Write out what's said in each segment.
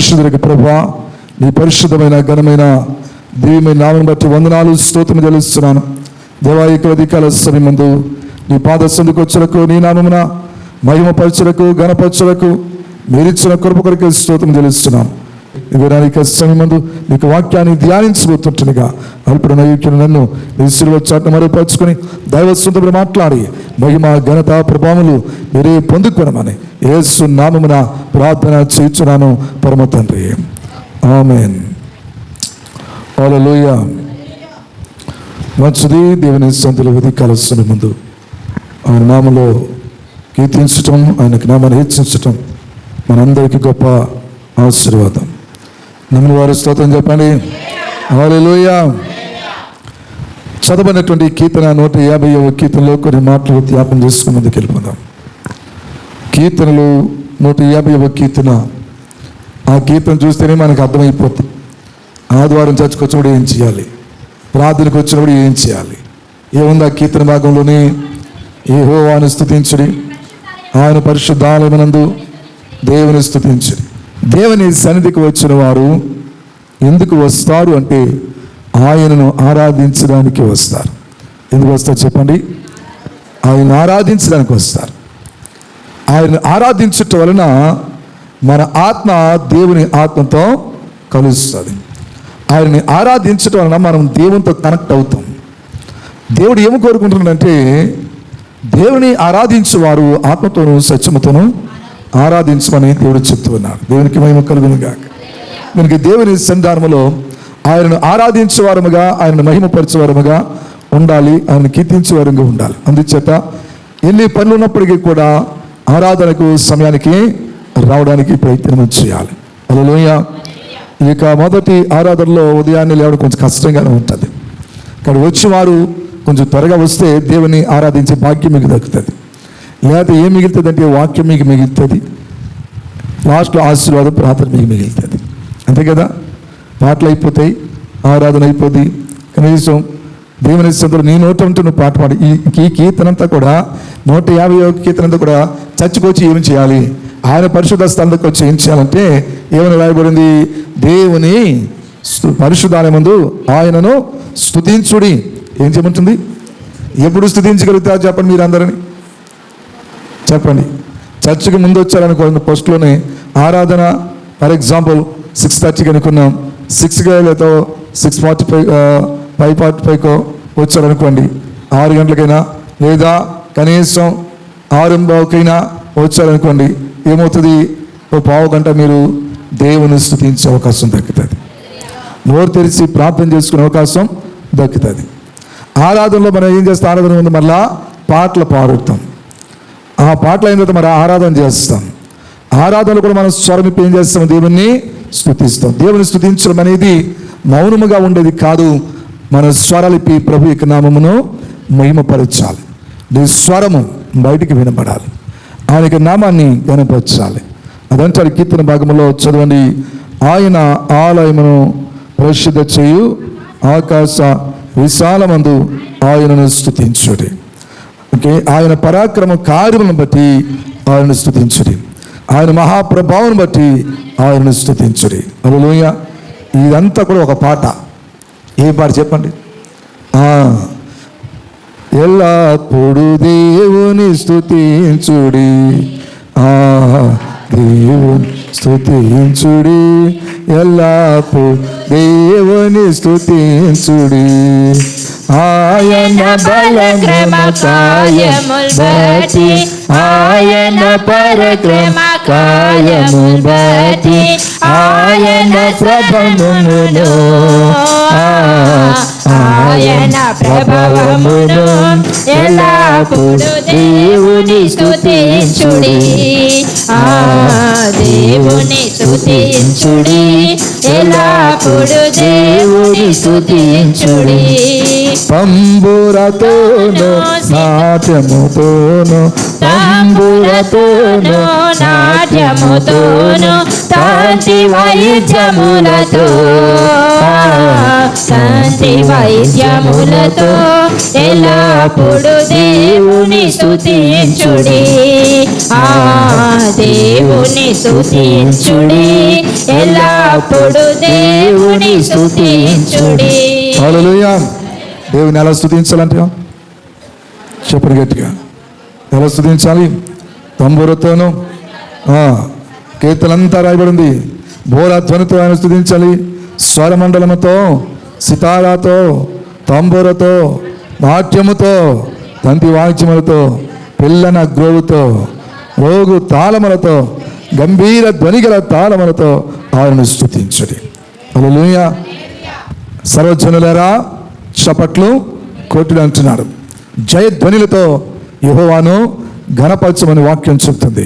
పరిశుద్ధుడికి ప్రభువా, నీ పరిశుద్ధమైన ఘనమైన దివ్యమైన నామం బట్టి వందనాలు స్తోత్రం చెల్లిస్తున్నాను. దేవా, ఈ ఉదయకాల సమయమందు నీ పాద సందుకు వచ్చులకు, నీ నామమున మహిమపరచులకు, ఘనపరచులకు మీరిచ్చిన కృప కొరకు స్తోత్రం చెల్లిస్తున్నాను. ఇక సమయమందు నీకు వాక్యాన్ని ధ్యానించబోతుంటుండగా అల్పుడు నయుక్యుని నన్ను నీ శిలువ చాటును మరుపరుచుకొని దైవస్వంతములు మాట్లాడి మహిమ ఘనత ప్రభావములు మీరే పొందుకొనమని యేసు నామమున ప్రార్థన చేయుచున్నాను పరమ తండ్రి, ఆమేన్. హల్లెలూయా. మంచిది. దేవుని సన్నిధిలో ఉదయకాల సమయమందు ఆయన నామములో కీర్తించటం, ఆయనకు నామాన్ని హెచ్చించటం మనందరికీ గొప్ప ఆశీర్వాదం. నమ్మిన వారు స్తోత్రం చెప్పండి. హల్లెలూయా. చదవనటువంటి కీర్తన 150వ కీర్తనలో కొన్ని మాటలు జ్ఞాపం చేసుకుని ముందుకు వెళ్ళిపోదాం. కీర్తనలు 150వ కీర్తన. ఆ కీర్తన చూస్తేనే మనకు అర్థమైపోతుంది. ఆదివారం చర్చకు వచ్చినప్పుడు ఏం చేయాలి, ప్రార్థనకు వచ్చినప్పుడు ఏం చేయాలి. ఏముంది ఆ కీర్తన భాగంలోనే? యెహోవాను స్తుతించుడి, ఆయన పరిశుద్ధాలయమునందు దేవుని స్తుతించుడి. దేవుని సన్నిధికి వచ్చిన వారు ఎందుకు వస్తారు అంటే ఆయనను ఆరాధించడానికి వస్తారు. ఎందుకు వస్తారు చెప్పండి? ఆయన ఆరాధించడానికి వస్తారు. ఆయన ఆరాధించటం వలన మన ఆత్మ దేవుని ఆత్మతో కలుస్తుంది. ఆయన్ని ఆరాధించటం వలన మనం దేవునితో కనెక్ట్ అవుతాం. దేవుడు ఏమి కోరుకుంటున్నాడంటే దేవుని ఆరాధించేవారు ఆత్మతోనూ సత్యముతోనూ ఆరాధించమని దేవుడు చెప్తూ ఉన్నాడు. దేవునికి మహిమ కలుగును గాక. మనకి దేవుని సన్నిధానములో ఆయనను ఆరాధించేవారముగా, ఆయనను మహిమపరిచేవారముగా ఉండాలి, ఆయనను కీర్తించేవారుగా ఉండాలి. అందుచేత ఎన్ని పనులు ఉన్నప్పటికీ కూడా ఆరాధనకు సమయానికి రావడానికి ప్రయత్నం చేయాలి. హల్లెలూయా. ఇక మొదటి ఆరాధనలో ఉదయాన్నే లేవడం కొంచెం కష్టంగానే ఉంటుంది. ఇక్కడ వచ్చేవారు కొంచెం త్వరగా వస్తే దేవుని ఆరాధించే భాగ్యం మీకు దక్కుతుంది. లేకపోతే ఏం మిగులుతుంది అంటే వాక్యం మీకు మిగులుతుంది, లాస్ట్లో ఆశీర్వాదం ప్రార్థన మీకు మిగులుతుంది. అంతే కదా? పాటలు అయిపోతాయి, ఆరాధన అయిపోద్ది. కనీసం దేవుని సందర్భంలో నీ నోట ఉంటే నువ్వు పాట పాడి. ఈ కీర్తన అంతా కూడా 150వ కీర్తన అంతా కూడా చర్చికి వచ్చి ఏమి చేయాలి, ఆయన పరిశుద్ధ స్థలానికి వచ్చి ఏం చేయాలంటే ఏమని రాయబడింది? దేవుని పరిశుద్ధాలయమందు ఆయనను స్తుతించుడి. ఏం చేయమంటుంది? ఎప్పుడు స్తుతించగలుగుతారు చెప్పండి మీరు అందరిని? చెప్పండి. చర్చికి ముందు వచ్చారనుకోండి, ఫస్ట్లోనే ఆరాధన ఫర్ ఎగ్జాంపుల్ 6:30కి అనుకున్నాం, 6గా లేదా 6:45 5:45కో వచ్చారనుకోండి, 6 గంటలకైనా లేదా కనీసం 6:15కైనా వచ్చారనుకోండి, ఏమవుతుంది? ఓ పావు గంట మీరు దేవుని స్తుతించే అవకాశం దక్కుతుంది. నోరు తెరిచి ప్రార్థన చేసుకునే అవకాశం దక్కుతుంది. ఆరాధనలో మనం ఏం చేస్తాం? ఆరాధన ముందు మళ్ళా పాటలు పాడుతాం. ఆ పాటలు అయిన తర్వాత మరి ఆరాధన చేస్తాం. ఆరాధనలో కూడా మనం స్వరం ఏం చేస్తాం? దేవుణ్ణి స్తుతిస్తాం. దేవుని స్తుతించడం అనేది మౌనముగా ఉండేది కాదు. మన స్వరాలిపి ప్రభు యొక్క నామమును మహిమపరచాలి. నీ స్వరము బయటికి వినబడాలి, ఆయన నామాన్ని గణపరచాలి. అదంటారు కీర్తన భాగంలో చదవండి. ఆయన ఆలయమును పరిశుద్ధ చేయు, ఆకాశ విశాలమందు ఆయనను స్తుతించుడి. ఓకే, ఆయన పరాక్రమ కార్యములను బట్టి ఆయనను స్తుతించుడి, ఆయన మహాప్రభావం బట్టి ఆయనను స్తుతించుడి. హల్లెలూయా. ఇదంతా కూడా ఒక పాట. ఏ పాట చెప్పండి? ఎల్లప్పుడు దేవుని స్తుతించుడి, దేవుని స్తుతించుడి, ఎల్లప్పుడు దేవుని స్తుతించుడి. ఆయన బలక్రమ కార్యములు బట్టి, ఆయన పరక్రమ కార్యము బట్టి, ఆయన ప్రభవమును, ఆయన ప్రభవమును ఎల్లప్పుడు దేవుని స్తుతించుడి, దేవుని స్తుతించుడి, ఎల్లప్పుడు దేవుని స్తుతించుడి. తంబురతోను నాట్యముతోను, తంబుర తాళములతోను నాట్యముతోను తంతి వాయిద్యములతో తంతి వాయిద్యములతో ఎల్లప్పుడు దేవుని స్తుతించుడి దేవుని స్తుతించుడి ఎల్లప్పుడు దేవుని స్తుతించుడి. హల్లెలూయా. దేవుని ఎలా స్తుతించాలంట చెప్పరు గట్టిగా. ఎలా స్తుతించాలి? తంబూరతోను కీర్తనంతా రాయబడింది. బోరా ధ్వనితో ఆయన స్తుతించాలి. స్వరమండలముతో, సితారాతో, తంబూరతో, నాట్యముతో, తంతి వాయిద్యములతో, పిల్లన గ్రోవుతో, రోగు తాళములతో, గంభీర ధ్వనిగల తాళములతో ఆయనను స్తుతించుడి. హల్లెలూయా. సర్వజనులారా చప్పట్లు కొట్టుడు అంటున్నాడు. జయధ్వనిలతో యెహోవాను ఘనపరచమని వాక్యం చెప్తుంది.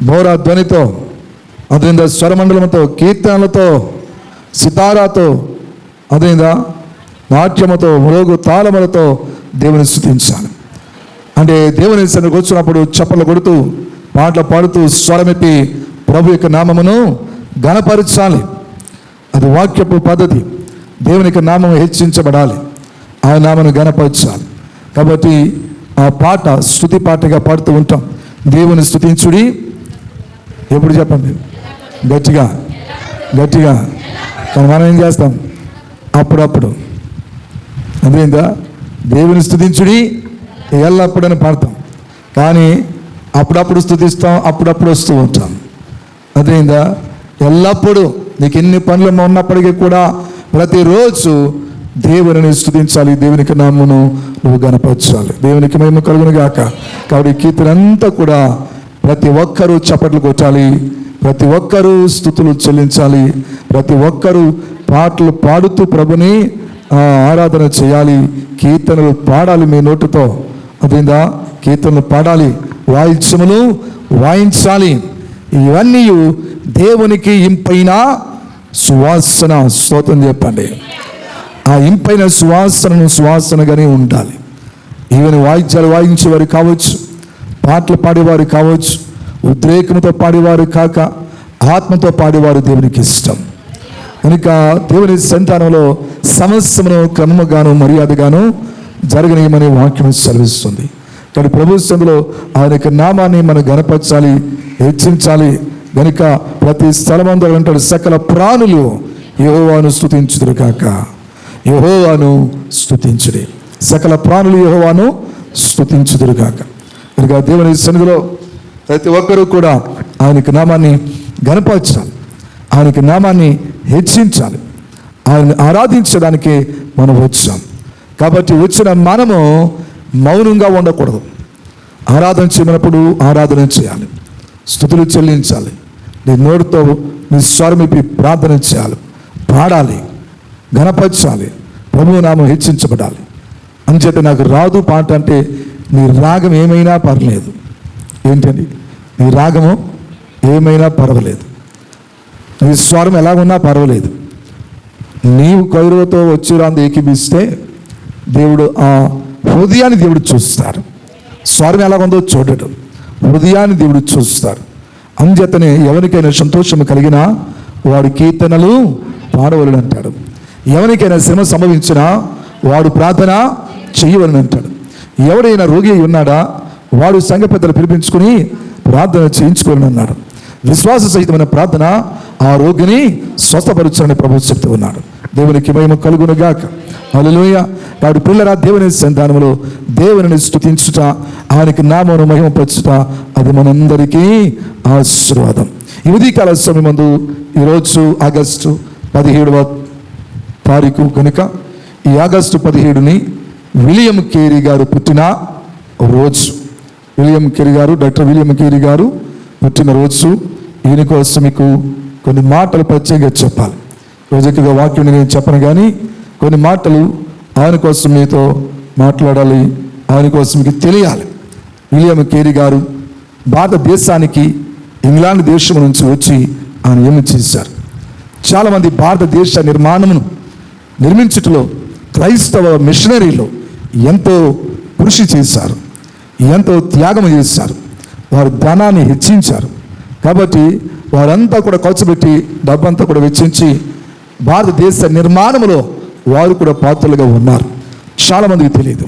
బోరా ధ్వనితో, అదేందా స్వరమండలముతో, కీర్తనలతో, సితారాతో, అదేందా నాట్యముతో, మరోగు తాళములతో దేవుని స్తుతించాలి. అంటే దేవుని సన్నిధికి వచ్చినప్పుడు చప్పట్లు కొడుతూ, పాటలు పాడుతూ, స్వరమెత్తి ప్రభు యొక్క నామమును ఘనపరచాలి. అది వాక్యపు పద్ధతి. దేవుని యొక్క నామం హెచ్చించబడాలి, ఆ నామను ఘనపరచాలి. కాబట్టి ఆ పాట స్తుతి పాటగా పాడుతూ ఉంటాం. దేవుని స్తుతించుడి. ఎప్పుడు చెప్పండి? గట్టిగా గట్టిగా. కానీ మనం ఏం చేస్తాం? అప్పుడప్పుడు. అదేందా దేవుని స్తుతించుడి ఎల్లప్పుడని పాడతాం, కానీ అప్పుడప్పుడు స్తుతిస్తాం, అప్పుడప్పుడు వస్తూ ఉంటాం. అదేందా ఎల్లప్పుడూ నీకు ఎన్ని పనులు ఉన్నప్పటికీ కూడా ప్రతిరోజు దేవుని స్తుతించాలి, దేవునికి నామమును నువ్వు గణపరచాలి. దేవునికి మహిమ కలుగును గాక. కాబట్టి కీర్తన అంతా కూడా ప్రతి ఒక్కరూ చప్పట్లు కొట్టాలి, ప్రతి ఒక్కరూ స్తుతులు చెల్లించాలి, ప్రతి ఒక్కరూ పాటలు పాడుతూ ప్రభుని ఆరాధన చేయాలి. కీర్తనలు పాడాలి మీ నోటితో. అదేందా కీర్తనలు పాడాలి, వాయిద్యములు వాయించాలి. ఇవన్నీ దేవునికి ఇంపైన సువాసన. స్తోత్రం చెప్పండి. ఆ ఇంపైన సువాసనగానే ఉండాలి. ఈవెన్ వాయిద్యాలు వాయించేవారు కావచ్చు, పాటలు పాడేవారు కావచ్చు, ఉద్రేకంతో పాడేవారు కాక ఆత్మతో పాడేవారు దేవునికి ఇష్టం. కనుక దేవుని సంతానంలో సమస్యను క్రమముగాను మర్యాదగాను జరగనీయమనే వాక్యం సెలవిస్తుంది. కానీ ప్రభు సందులో ఆయన యొక్క నామాన్ని మనం గణపరచాలి, హెచ్చించాలి. కనుక ప్రతి స్థలమందు అంటాడు, సకల ప్రాణులు యెహోవాను స్తుతించుదురు కాక. యెహోవాను స్తుతించుడి. సకల ప్రాణులు యెహోవాను స్తుతించుదురు కాక. కనుక దేవుని సన్నిధిలో ప్రతి ఒక్కరూ కూడా ఆయనకి నామాన్ని గణపరచాలి, ఆయనకి నామాన్ని హెచ్చించాలి. ఆయన ఆరాధించడానికి మనం వచ్చాం. కాబట్టి వచ్చిన మనము మౌనంగా ఉండకూడదు. ఆరాధన చేయమన్నప్పుడు ఆరాధన చేయాలి, స్తుతులు చెల్లించాలి. నీ నోటితో నీ స్వరమిపి ప్రార్థన చేయాలి, పాడాలి, ఘనపరచాలి, ప్రభువు నామం హెచ్చించబడాలి. అంచేత నాకు రాదు పాట అంటే నీ రాగం ఏమైనా పర్లేదు. ఏంటండి? నీ రాగము ఏమైనా పర్వాలేదు, నీ స్వరం ఎలాగున్నా పర్వాలేదు. నీవు కౌరువతో వచ్చి రాంది ఏకీపిస్తే దేవుడు ఆ హృదయాన్ని దేవుడు చూస్తారు. స్వరం ఎలాగుందో చూడటం, హృదయాన్ని దేవుడు చూస్తారు. అంచేతనే ఎవరికైనా సంతోషం కలిగినా వాడు కీర్తనలు పాడవలని అంటాడు. ఎవరికైనా శ్రమ సంభవించినా వాడు ప్రార్థన చెయ్యవలని అంటాడు. ఎవడైనా రోగి ఉన్నాడా వాడు సంఘ పెద్దలు పిలిపించుకుని ప్రార్థన చేయించుకోవాలని అన్నాడు. విశ్వాస సహితమైన ప్రార్థన ఆ రోగిని స్వస్థపరచాలని ప్రభువు చెప్తూ ఉన్నాడు. దేవునికి మహిమ కలుగును గాక. హల్లెలూయా. వాడు పిల్లరా, దేవుని సంతానములో దేవుని స్తుతించుట, ఆయనకి నామమును మహిమపరచుట, అది మనందరికీ ఆశీర్వాదం. ఈ ఉదయకాల సమయమందు ఈరోజు ఆగస్టు 17వ తారీఖు కనుక ఈ ఆగస్టు 17ని విలియం కేరీ గారు పుట్టిన రోజు. విలియం కేరీ గారు, డాక్టర్ విలియం కేరీ గారు పుట్టిన రోజు. ఈయన కోసం మీకు కొన్ని మాటలు ప్రత్యేకంగా చెప్పాలి. రోజుగా వాక్యం నేను చెప్పను, కానీ కొన్ని మాటలు ఆయన కోసం మీతో మాట్లాడాలి, ఆయన కోసం మీకు తెలియాలి. విలియం కేరీ గారు భారతదేశానికి ఇంగ్లాండ్ దేశం నుంచి వచ్చి ఆయన ఏమి చేశారు? చాలామంది భారతదేశ నిర్మించుటలో క్రైస్తవ మిషనరీలు ఎంతో కృషి చేశారు, ఎంతో త్యాగం చేశారు. వారి ధనాన్ని హెచ్చించారు. కాబట్టి వారంతా కూడా ఖర్చు పెట్టి డబ్బంతా కూడా వెచ్చించి భారతదేశ నిర్మాణంలో వారు కూడా పాత్రలుగా ఉన్నారు. చాలామందికి తెలియదు.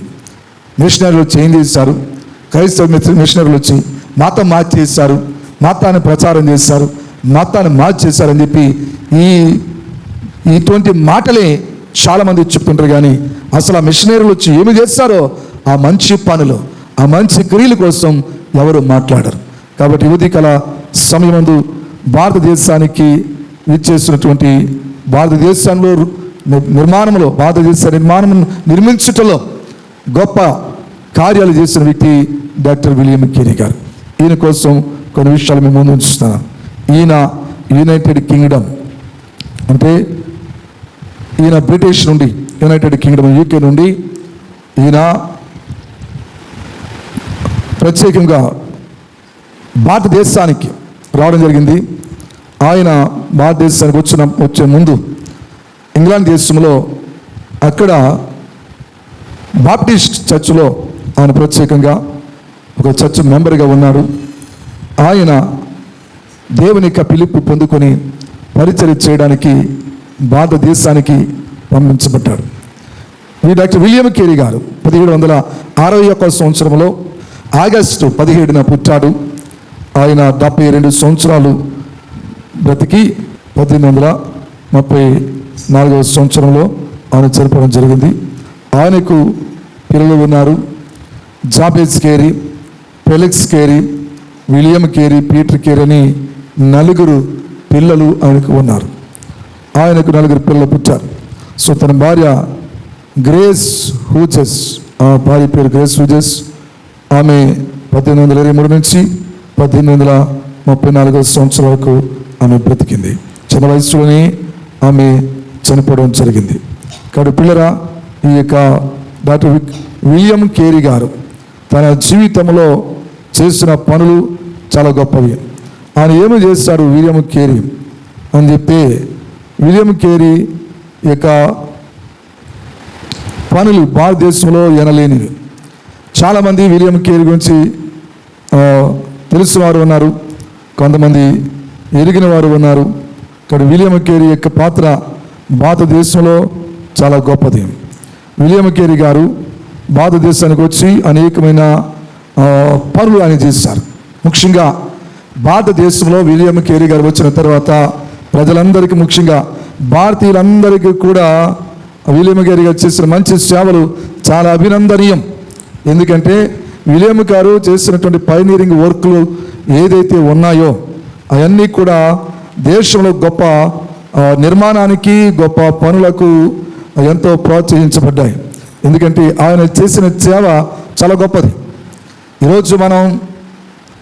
మిషనరీలు చేంజ్ చేశారు. క్రైస్తవ మిషనరీలు వచ్చి మతం మార్చేశారు, మతాన్ని ప్రచారం చేశారు, మతాన్ని మార్చేశారని చెప్పి ఇటువంటి మాటలే చాలామంది చెప్తుంటారు. కానీ అసలు ఆ మిషనరీలు వచ్చి ఏమి చేస్తారో ఆ మంచి పనులు, ఆ మంచి క్రియల కోసం ఎవరు మాట్లాడరు. కాబట్టి ఉదయకాల సమయమందు భారతదేశానికి విచ్చేసినటువంటి భారతదేశంలో భారతదేశ నిర్మాణం నిర్మించటంలో గొప్ప కార్యాలు చేసిన వ్యక్తి డాక్టర్ విలియం కేరీ గారు. ఈయన కోసం కొన్ని విషయాలు మేము ముందు ఉంచుతున్నాను. ఈయన యునైటెడ్ కింగ్డమ్, అంటే ఈయన బ్రిటిష్ నుండి, యునైటెడ్ కింగ్డమ్ యూకే నుండి ఈయన ప్రత్యేకంగా భారతదేశానికి రావడం జరిగింది. ఆయన భారతదేశానికి వచ్చే ముందు ఇంగ్లాండ్ దేశంలో అక్కడ బాప్టిస్ట్ చర్చ్లో ఆయన ప్రత్యేకంగా ఒక చర్చ్ మెంబర్గా ఉన్నాడు. ఆయన దేవుని యొక్క పిలుపు పొందుకొని పరిచర్య చేయడానికి భారతదేశానికి పంపించబడ్డాడు. ఈ డాక్టర్ విలియం కేరీ గారు 1761 సంవత్సరంలో ఆగస్టు 17న పుట్టాడు. ఆయన 72 సంవత్సరాలు బ్రతికి 1834 సంవత్సరంలో ఆయన చనిపోవడం జరిగింది. ఆయనకు పిల్లలు ఉన్నారు. Jabez Carey, Felix Carey, William Carey, Peter Carey అని 4 పిల్లలు ఆయనకు ఉన్నారు. ఆయనకు 4 పిల్లలు పుట్టారు. సో తన భార్య గ్రేస్ హూజెస్, ఆ భార్య పేరు గ్రేస్ హూజెస్. ఆమె 1823 నుంచి 1834 సంవత్సరాల వరకు ఆమె బ్రతికింది. చిన్న వయసులోనే ఆమె చనిపోవడం జరిగింది. కాబట్టి పిల్లరా, ఈ యొక్క డాక్టర్ విలియం కేరీ గారు తన జీవితంలో చేసిన పనులు చాలా గొప్పవి. ఆయన ఏమి చేశాడు విలియం కేరీ అని చెప్తే, విలియం కేరీ యొక్క పనులు భారతదేశంలో ఎనలేనివి. చాలామంది విలియం కేరీ గురించి తెలిసిన వారు ఉన్నారు, కొంతమంది ఎరిగిన వారు ఉన్నారు. ఇక్కడ విలియం కేరీ యొక్క పాత్ర భారతదేశంలో చాలా గొప్పది. విలియం కేరీ గారు భారతదేశానికి వచ్చి అనేకమైన పనులు ఆయన చేశారు. ముఖ్యంగా భారతదేశంలో విలియం కేరీ గారు వచ్చిన తర్వాత ప్రజలందరికీ, ముఖ్యంగా భారతీయులందరికీ కూడా విలియం కేరీ గారు చేసిన మంచి సేవలు చాలా అభినందనీయం. ఎందుకంటే విలియం గారు చేసినటువంటి పైనీరింగ్ వర్క్లు ఏదైతే ఉన్నాయో అవన్నీ కూడా దేశంలో గొప్ప నిర్మాణానికి, గొప్ప పనులకు ఎంతో ప్రోత్సహించబడ్డాయి. ఎందుకంటే ఆయన చేసిన సేవ చాలా గొప్పది. ఈరోజు మనం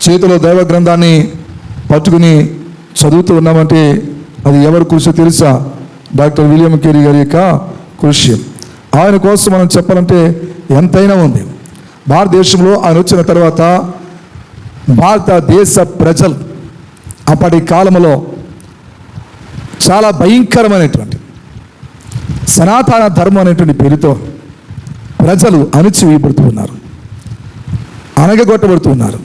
చేతిలో దైవ గ్రంథాన్ని పట్టుకుని చదువుతూ ఉన్నామంటే అది ఎవరి కృషి తెలుసా? డాక్టర్ విలియం కేరీ గారి యొక్క కృషి. ఆయన కోసం మనం చెప్పాలంటే ఎంతైనా ఉంది. భారతదేశంలో ఆయన వచ్చిన తర్వాత భారతదేశ ప్రజలు అప్పటి కాలంలో చాలా భయంకరమైనటువంటి సనాతన ధర్మం అనేటువంటి పేరుతో ప్రజలు అణిచివేయబడుతూ ఉన్నారు, అనగగొట్టబడుతూ ఉన్నారు.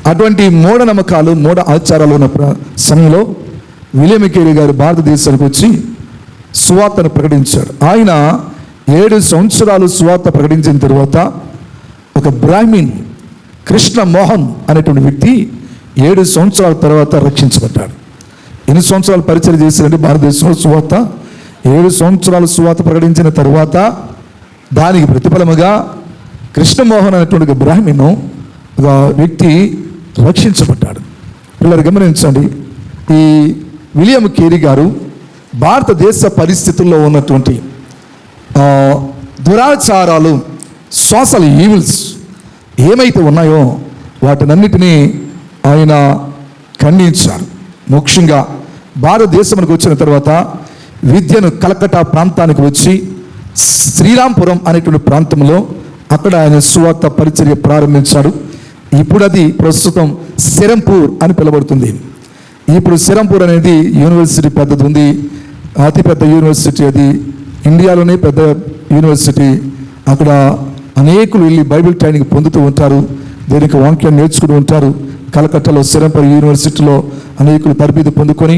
అటువంటి మూఢనమ్మకాలు, మూఢ ఆచారాలు ఉన్న సమయంలో విలియం కేరీ గారు భారతదేశానికి వచ్చి సువార్తను ప్రకటించాడు. ఆయన 7 సంవత్సరాలు సువార్త ప్రకటించిన తర్వాత ఒక బ్రాహ్మణ్ కృష్ణ మోహన్ అనేటువంటి వ్యక్తి 7 సంవత్సరాల తర్వాత రక్షించబడ్డాడు. ఎన్ని సంవత్సరాలు పరిచయం చేశారంటే భారతదేశంలో సువార్త? 7 సంవత్సరాలు సువార్త ప్రకటించిన తర్వాత దానికి ప్రతిఫలముగా కృష్ణమోహన్ అనేటువంటి బ్రాహ్మణు ఒక వ్యక్తి రక్షించబడ్డాడు. పిల్లలు గమనించండి, ఈ విలియం కేరీ గారు భారతదేశ పరిస్థితుల్లో ఉన్నటువంటి దురాచారాలు, సోషల్ ఈవిల్స్ ఏమైతే ఉన్నాయో వాటినన్నిటినీ ఆయన ఖండించారు. ముఖ్యంగా భారతదేశానికి వచ్చిన తర్వాత విద్యను కలకట్టా ప్రాంతానికి వచ్చి శ్రీరాంపురం అనేటువంటి ప్రాంతంలో అక్కడ ఆయన సువార్త పరిచర్య ప్రారంభించాడు. ఇప్పుడు అది ప్రస్తుతం సిరంపూర్ అని పిలువబడుతుంది. ఇప్పుడు సిరంపూర్ అనేది యూనివర్సిటీ పెద్దది ఉంది, అతిపెద్ద యూనివర్సిటీ అది, ఇండియాలోనే పెద్ద యూనివర్సిటీ. అక్కడ అనేకులు వెళ్ళి బైబిల్ ట్రైనింగ్ పొందుతూ ఉంటారు. దేనికి వాక్యాన్ని నేర్చుకుని ఉంటారు. కలకత్తాలో సిరంపరి యూనివర్సిటీలో అనేకులు తరబేదు పొందుకొని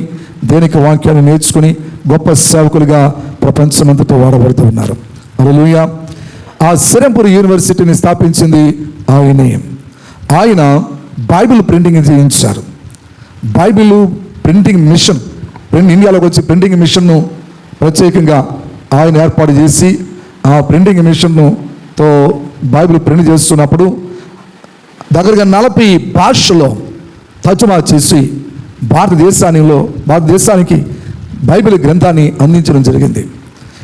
దేనికి వాక్యాన్ని నేర్చుకుని గొప్ప సేవకులుగా ప్రపంచమంతటా వాడబడుతూ ఉన్నారు. హల్లెలూయా. ఆ సిరంపూర్ యూనివర్సిటీని స్థాపించింది ఆయనే. ఆయన బైబిల్ ప్రింటింగ్ చేయించారు. బైబిల్ ప్రింటింగ్ మిషన్, ఇండియాలోకి వచ్చి ప్రింటింగ్ మిషన్ను ప్రత్యేకంగా ఆయన ఏర్పాటు చేసి ఆ ప్రింటింగ్ మిషన్తో బైబిల్ ప్రింట్ చేస్తున్నప్పుడు దగ్గరగా 40 భాషల్లో తర్జుమా చేసి భారతదేశానికి బైబిల్ గ్రంథాన్ని అందించడం జరిగింది.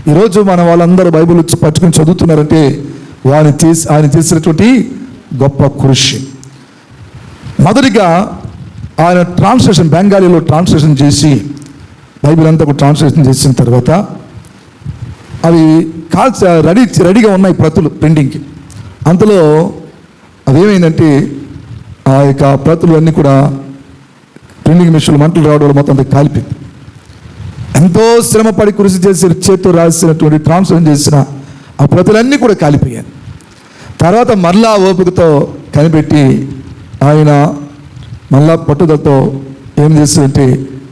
ఈరోజు మన వాళ్ళందరూ బైబిల్ పట్టుకుని చదువుతున్నారంటే ఆయన చేసినటువంటి గొప్ప కృషి. మొదటిగా ఆయన ట్రాన్స్లేషన్, బెంగాలీలో ట్రాన్స్లేషన్ చేసి బైబిల్ అంతా ట్రాన్స్లేషన్ చేసిన తర్వాత అవి రెడీగా ఉన్నాయి ప్రతులు ప్రింటింగ్కి. అంతలో అదేమైందంటే ఆ యొక్క ప్రతులు అన్నీ కూడా ప్రింటింగ్ మిషన్లు మంటలు రావడం వల్ల మొత్తం అంతా కాలిపోయింది. ఎంతో శ్రమపడి కృషి చేసి చేతితో రాసినటువంటి ట్రాన్స్లేషన్ చేసిన ఆ ప్రతులన్నీ కూడా కాలిపోయాయి. తర్వాత మరలా ఓపికతో కనిపెట్టి ఆయన మళ్ళా పట్టుదలతో ఏం చేస్తుందంటే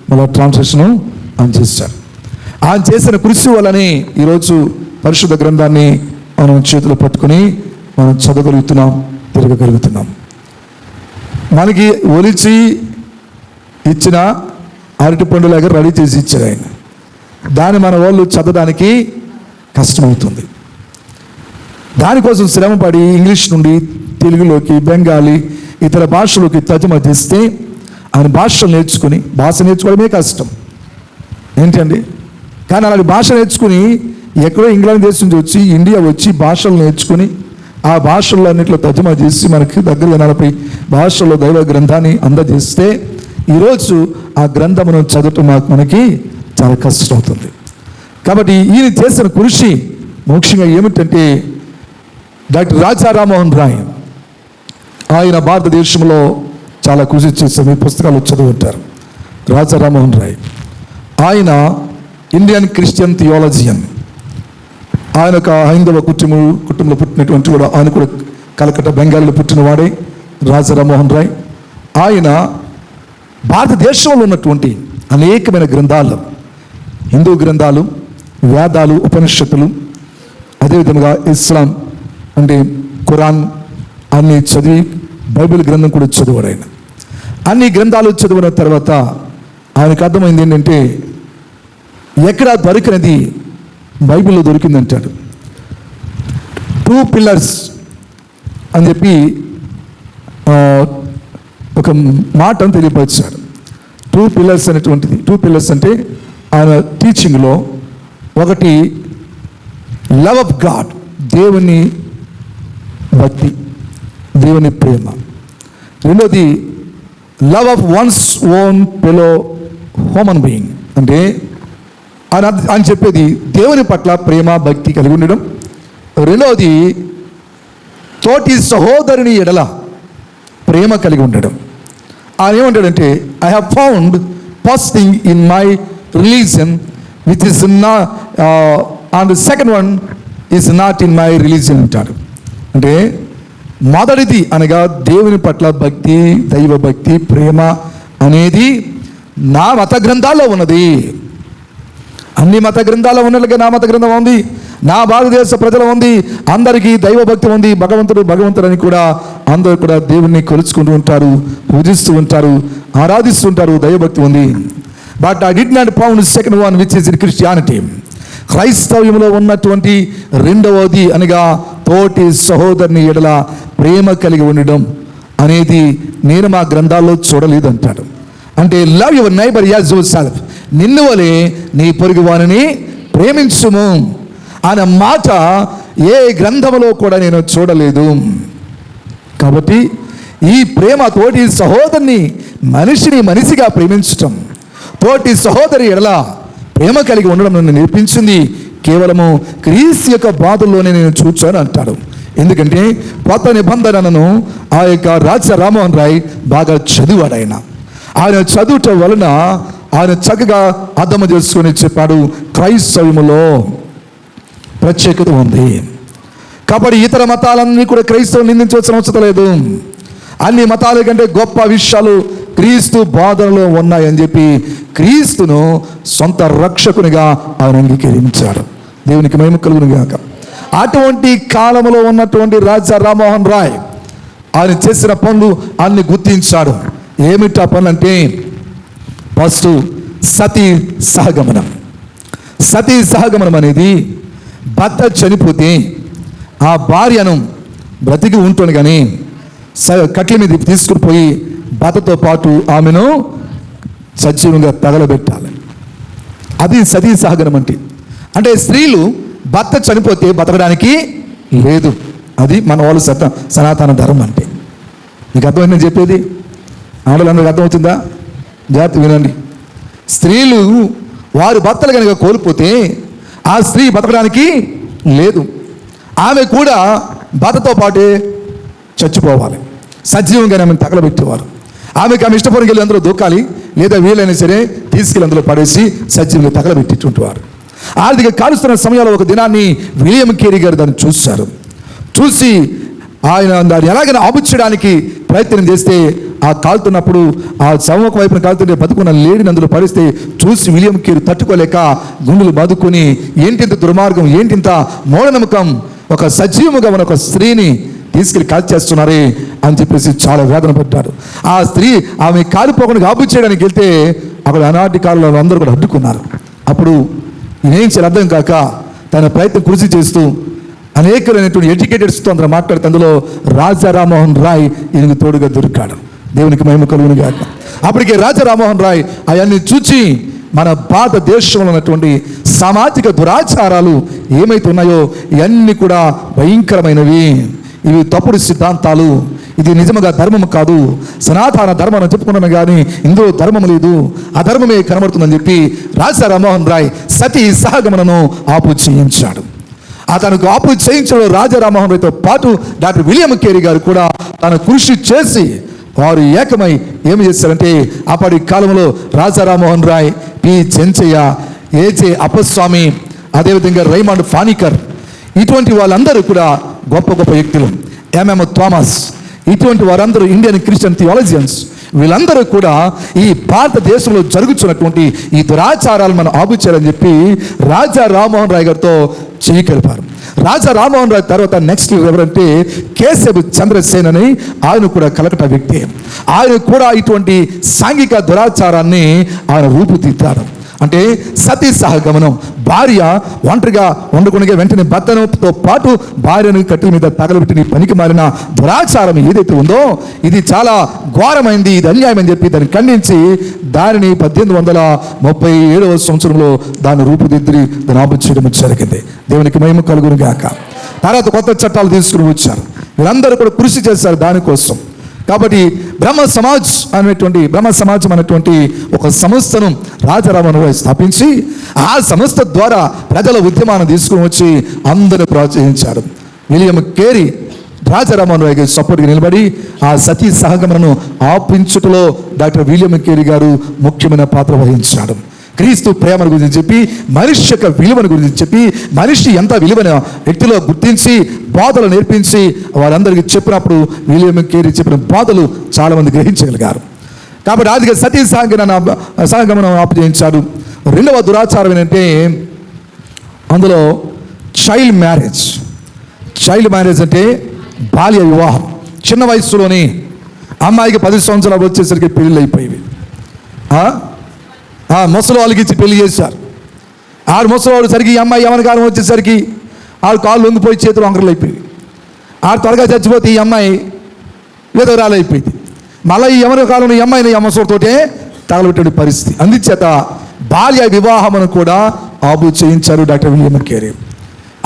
మళ్ళా ట్రాన్స్లేషను ఆయన చేశారు. ఆయన చేసిన కృషి వల్లనే ఈరోజు పరిశుద్ధ గ్రంథాన్ని మనం చేతిలో పట్టుకుని మనం చదవగలుగుతున్నాం, తిరగగలుగుతున్నాం. మనకి ఒలిచి ఇచ్చిన అరటి పండులాగా రెడీ చేసి ఇచ్చారు ఆయన. దాన్ని మన వాళ్ళు చదవడానికి కష్టమవుతుంది. దానికోసం శ్రమపడి ఇంగ్లీష్ నుండి తెలుగులోకి, బెంగాలీ, ఇతర భాషలోకి తర్జుమా చేస్తే ఆయన భాషలు నేర్చుకుని, భాష నేర్చుకోవడమే కష్టం ఏంటండి. కానీ అలాంటి భాష నేర్చుకుని ఎక్కడో ఇంగ్లాండ్ దేశం నుంచి వచ్చి ఇండియా వచ్చి భాషలు నేర్చుకుని ఆ భాషల్లో అన్నింటిలో తర్జుమా చేసి మనకి దగ్గరగా 40 భాషల్లో దైవ గ్రంథాన్ని అందజేస్తే ఈరోజు ఆ గ్రంథమును చదవటం మనకి చాలా కష్టం అవుతుంది. కాబట్టి ఈయన చేసిన కృషి ముఖ్యంగా ఏమిటంటే డాక్టర్ రాజా రామ్మోహన్ రాయ్ ఆయన భారతదేశంలో చాలా కృషి చేసిన మీ పుస్తకాలు చదువుతారు. రాజా రామ్మోహన్ రాయ్ ఆయన ఇండియన్ క్రిస్టియన్ థియాలజియన్. ఆయన ఒక హైందవ కుటుంబంలో పుట్టినటువంటి కూడా, ఆయన కూడా కలకత్తా బెంగాలీలో పుట్టినవాడే రాజా రామ్మోహన్ రాయ్. ఆయన భారతదేశంలో ఉన్నటువంటి అనేకమైన గ్రంథాలు, హిందూ గ్రంథాలు, వేదాలు, ఉపనిషత్తులు, అదేవిధంగా ఇస్లాం అంటే ఖురాన్ అన్ని చదివి బైబిల్ గ్రంథం కూడా చదివాడు ఆయన. అన్ని గ్రంథాలు చదివిన తర్వాత ఆయనకు అర్థమైంది ఏంటంటే ఎక్కడ దొరికినది బైబిల్లో దొరికిందంటాడు. 2 pillars అని చెప్పి ఒక మాటను తెలియపరిచాడు. 2 pillars అనేటువంటిది, 2 pillars అంటే ఆయన టీచింగ్లో ఒకటి లవ్ ఆఫ్ గాడ్, దేవుని భక్తి, దేవుని ప్రేమ. రెండోది love of once own fellow human being, అంటే ఆయన చెప్పేది దేవుని పట్ల ప్రేమ భక్తి కలిగి ఉండడం. రెండవది తోటి సహోదరుని ఎడల ప్రేమ కలిగి ఉండడం. ఆయన ఏమంటాడంటే I have found first thing in my religion which is and second one is not in my religion అంటాడు. అంటే మొదటిది అనగా దేవుని పట్ల భక్తి, దైవ భక్తి, ప్రేమ అనేది నా మత గ్రంథాల్లో ఉన్నది. అన్ని మత గ్రంథాల్లో ఉన్నట్లుగా నా మత గ్రంథం ఉంది, నా భారతదేశ ప్రజలు ఉంది, అందరికీ దైవభక్తి ఉంది, భగవంతుడు అని కూడా అందరూ కూడా దేవుణ్ణి కొలుచుకుంటూ ఉంటారు, పూజిస్తూ ఉంటారు, ఆరాధిస్తూ ఉంటారు, దైవభక్తి ఉంది. But I did not found second one which is in Christianity. క్రైస్తవ్యంలో ఉన్నటువంటి రెండవది అనగా తోటి సహోదరుని ఎడల ప్రేమ కలిగి ఉండడం అనేది నేను మా గ్రంథాల్లో చూడలేదు అంటాడు. అంటే love your neighbour as your self, నిన్ను వలె నీ పొరుగు వారిని ప్రేమించుము అనే మాట ఏ గ్రంథములో కూడా నేను చూడలేదు. కాబట్టి ఈ ప్రేమ తోటి సహోదరుని మనిషిగా ప్రేమించటం, తోటి సహోదరి ఎడల ప్రేమ కలిగి ఉండడం నన్ను నేర్పించింది కేవలము క్రీస్తు యొక్క బాధల్లోనే నేను చూచాను అంటాడు. ఎందుకంటే కొత్త నిబంధనను ఆ యొక్క రాజా రామ్మోహన్ రాయ్ బాగా చదివాడు. ఆయన చదువుట వలన ఆయన చక్కగా అర్థం చేసుకొని చెప్పాడు క్రైస్తవములో ప్రత్యేకత ఉంది. కాబట్టి ఇతర మతాలన్నీ కూడా క్రైస్తవులు నిందించవలసిన అవసరం లేదు. అన్ని మతాల కంటే గొప్ప విషయాలు క్రీస్తు బోధనలో ఉన్నాయని చెప్పి క్రీస్తును సొంత రక్షకునిగా ఆయన అంగీకరించాడు. దేవునికి మహిమ కలుగును గాక. అటువంటి కాలంలో ఉన్నటువంటి రాజా రామ్మోహన్ రాయ్ ఆయన చేసిన పనులు అన్ని గుర్తించాడు. ఏమిటా పనులు అంటే, ఫస్ట్ సతీ సహగమనం. సతీ సహగమనం అనేది భర్త చనిపోతే ఆ భార్యను బ్రతికి ఉంటుంది కానీ కట్ల మీద తీసుకుని పోయి భర్తతో పాటు ఆమెను సజీవంగా తగలబెట్టాలి. అది సతీ సహగమనం అంటే స్త్రీలు భర్త చనిపోతే బతకడానికి లేదు. అది మన వాళ్ళు సనాతన ధర్మం అంటే. మీకు అర్థమైందని చెప్పేది? ఆడవాళ్ళందరికీ అర్థమవుతుందా? జాగ్రత్త వినండి. స్త్రీలు వారి భర్తలు కనుక కోల్పోతే ఆ స్త్రీ బతకడానికి లేదు. ఆమె కూడా భర్తతో పాటే చచ్చిపోవాలి. సజీవంగానే ఆమెను తగలబెట్టేవారు. ఆమెకు ఆమె ఇష్టపడికి వెళ్ళి అందులో దూకాలి, లేదా వీలైనా సరే తీసుకెళ్ళి అందులో పడేసి సజీవంగా తగలబెట్టింటుంటేవారు. ఆర్థిక కాలుస్తున్న సమయంలో ఒక దినాన్ని విలియం కేరీ గారు దాన్ని చూసి ఆయన దాన్ని ఎలాగైనా ఆపుచేయడానికి ప్రయత్నం చేస్తే ఆ కాలుతున్నప్పుడు ఆ సముఖ వైపున కాలుతుంటే బతుకున్న లేడిని అందులో పడిస్తే చూసి విలియం కేరీ తట్టుకోలేక గుండెలు బాదుకొని ఏంటింత దుర్మార్గం, ఏంటింత మూఢనమ్మకం, ఒక సజీవముగా ఉన్న ఒక స్త్రీని తీసుకెళ్ళి కాల్చేస్తున్నారే అని చెప్పేసి చాలా వేదన పడ్డాడు. ఆ స్త్రీ ఆమె కాలిపోకుండా ఆపు చేయడానికి వెళ్తే అక్కడ ఆనాటి కాలంలో అందరూ కూడా అడ్డుకున్నారు. అప్పుడు నేనేం చేయాలి అర్థం కాక తన ప్రయత్నం కృషి చేస్తూ అనేకమైనటువంటి ఎడ్యుకేటెడ్స్తో అందరూ మాట్లాడితే అందులో రాజా రామ్మోహన్ రాయ్ ఈయనకు తోడుగా దొరికాడు. దేవునికి మహిమ కలుగును గాక. అప్పటికే రాజా రామ్మోహన్ రాయ్ అవన్నీ చూచి మన భారతదేశంలో ఉన్నటువంటి సామాజిక దురాచారాలు ఏమైతే ఉన్నాయో ఇవన్నీ కూడా భయంకరమైనవి, ఇవి తప్పుడు సిద్ధాంతాలు, ఇది నిజముగా ధర్మం కాదు, సనాతన ధర్మం అని చెప్పుకున్నాను కానీ ఇందులో ధర్మం లేదు, అధర్మమే కనబడుతుందని చెప్పి రాజా రామ్మోహన్ రాయ్ సతీ సహగమనను ఆపు చేయించాడు. అతనికి ఆపు చేయించడం రాజా రామ్మోహన్ రాయ్తో పాటు డాక్టర్ విలియం కేరీ గారు కూడా తన కృషి చేసి వారు ఏకమై ఏమి చేశారంటే అప్పటి కాలంలో రాజా రామ్మోహన్ రాయ్, పి చెంచయ్య, ఏజే అప్పస్వామి, అదేవిధంగా రైమండ్ ఫానికర్, ఇటువంటి వాళ్ళందరూ కూడా గొప్ప గొప్ప వ్యక్తులు, ఎంఎం థామస్, ఇటువంటి వారందరూ ఇండియన్ క్రిస్టియన్ థియాలజియన్స్, వీళ్ళందరూ కూడా ఈ భారతదేశంలో జరుగుతున్నటువంటి ఈ దురాచారాలు మనం ఆపు చేయాలని చెప్పి రాజా రామ్మోహన్ రాయ్ గారితో చేయి కలిపారు. రాజా రామ్మోహన్ రాయ్ తర్వాత నెక్స్ట్ ఎవరంటే కేశవ్ చంద్రసేన్ అని, ఆయన కూడా కలకటా వ్యక్తి. ఆయన కూడా ఇటువంటి సాంఘిక దురాచారాన్ని ఆయన రూపుదిద్దారు. అంటే సతీ సహగమనం, భార్య ఒంటరిగా ఉండకుండా వెంటనే భర్తతో పాటు భార్యను కట్టెల మీద తగలబెట్టిన పనికి మారిన దురాచారం ఏదైతే ఉందో ఇది చాలా ఘోరమైంది, ఇది అన్యాయం అని చెప్పి దాన్ని ఖండించి దానిని 1837 సంవత్సరంలో దాన్ని రూపుదిద్ది దాన్ని ఆపు చేయడం జరిగింది. దేవునికి మహిమ కలుగును గాక. తర్వాత కొత్త చట్టాలు తీసుకుని వచ్చారు. వీళ్ళందరూ కూడా కృషి చేశారు దానికోసం. కాబట్టి బ్రహ్మ సమాజం అనేటువంటి ఒక సంస్థను రాజా రామ్మోహన్ రాయ్ స్థాపించి ఆ సంస్థ ద్వారా ప్రజల ఉద్యమాన్ని తీసుకుని వచ్చి అందరూ ప్రోత్సహించారు. విలియం కేరీ రాజా రామ్మోహన్ రాయ్ గారి సపోర్ట్గా నిలబడి ఆ సతీ సహగమనను ఆపించుటలో డాక్టర్ విలియం కేరీ గారు ముఖ్యమైన పాత్ర వహించాడు. క్రీస్తు ప్రేమను గురించి చెప్పి, మనిషి యొక్క విలువను గురించి చెప్పి, మనిషి ఎంత విలువైన వ్యక్తిలో గుర్తించి బోధలు నేర్పించి వారందరికీ చెప్పినప్పుడు విలియం కేరీ చెప్పిన బోధలు చాలామంది గ్రహించగలిగారు. కాబట్టి ఆదిగా సతీ సహగమనం ఆపు చేయించాడు. రెండవ దురాచారం ఏంటంటే అందులో చైల్డ్ మ్యారేజ్ అంటే బాల్య వివాహం. చిన్న వయసులోనే అమ్మాయికి 10 సంవత్సరాలు వచ్చేసరికి పెళ్ళిళ్ళు అయిపోయేవి. ముసలి వాళ్ళకి ఇచ్చి పెళ్లి చేశారు. ఆడు ముసలివాడు సరికి ఈ అమ్మాయి యవన కాలం వచ్చేసరికి ఆడు కాళ్ళు లొంగిపోయి చేతులు వంకరలు అయిపోయింది. ఆడు త్వరగా చచ్చిపోతే ఈ అమ్మాయి విధవరాలు అయిపోయింది. మళ్ళీ ఈ యవన కాలంలో ఈ అమ్మాయిని ముసలితోటే తగలబెట్టే పరిస్థితి. అందుచేత బాల్య వివాహమును కూడా ఆపు చేయించారు డాక్టర్ విలియం కేరీ.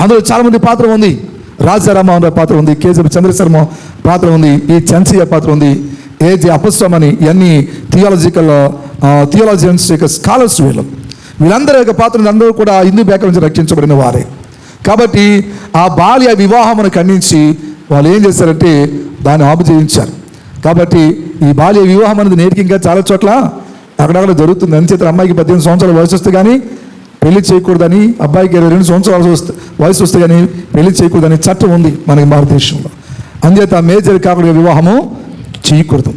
అందులో చాలామంది పాత్ర ఉంది. రాజా రామ్మోహన్ రాయ్ పాత్ర ఉంది, కేశవ చంద్రశర్మ పాత్ర ఉంది, ఈ చెంచయ్య పాత్ర ఉంది, ఏజే అప్పస్వామి, ఇవన్నీ థియాలజియన్స్ యొక్క స్కాలర్స్. వీళ్ళందరి యొక్క పాత్రలు అందరూ కూడా హిందూ బ్యాక్ నుంచి రక్షించబడిన వారే. కాబట్టి ఆ బాల్య వివాహమును ఖండించి వాళ్ళు ఏం చేశారంటే దాన్ని ఆపు చేయించారు. కాబట్టి ఈ బాల్య వివాహం అనేది నేటికి ఇంకా చాలా చోట్ల అక్కడక్కడ జరుగుతుంది. అంచేత అమ్మాయికి 18 సంవత్సరాల వయసు వస్తే కానీ పెళ్లి చేయకూడదని, అబ్బాయికి 22 సంవత్సరాల వయసు వస్తే కానీ పెళ్లి చేయకూడదని చట్టం ఉంది మనకి భారతదేశంలో. అందుచేత మేజర్ కాకుండా వివాహము చేయకూడదు.